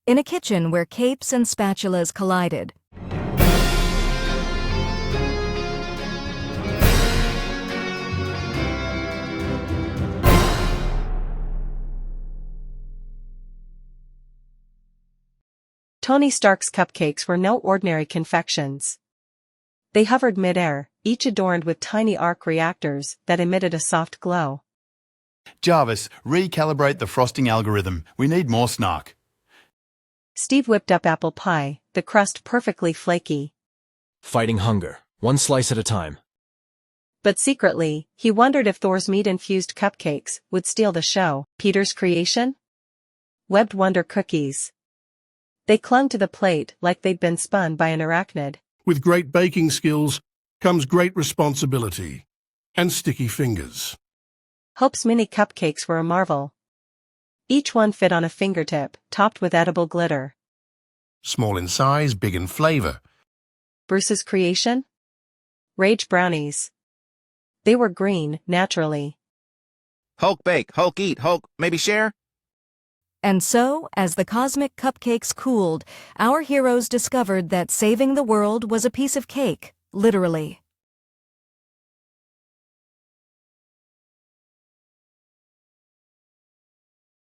in a kitchen where capes and spatulas collided. Tony Stark's cupcakes were no ordinary confections. They hovered mid-air, each adorned with tiny arc reactors that emitted a soft glow. Jarvis, recalibrate the frosting algorithm. We need more snark. Steve whipped up apple pie, the crust perfectly flaky. Fighting hunger, one slice at a time. But secretly, he wondered if Thor's meat-infused cupcakes would steal the show. Peter's creation? Webbed Wonder cookies. They clung to the plate like they'd been spun by an arachnid. With great baking skills comes great responsibility and sticky fingers. Hope's mini cupcakes were a marvel. Each one fit on a fingertip, topped with edible glitter. Small in size, big in flavor. Bruce's creation? Rage brownies. They were green, naturally. Hulk bake, Hulk eat, Hulk maybe share? And so, as the cosmic cupcakes cooled, our heroes discovered that saving the world was a piece of cake, literally.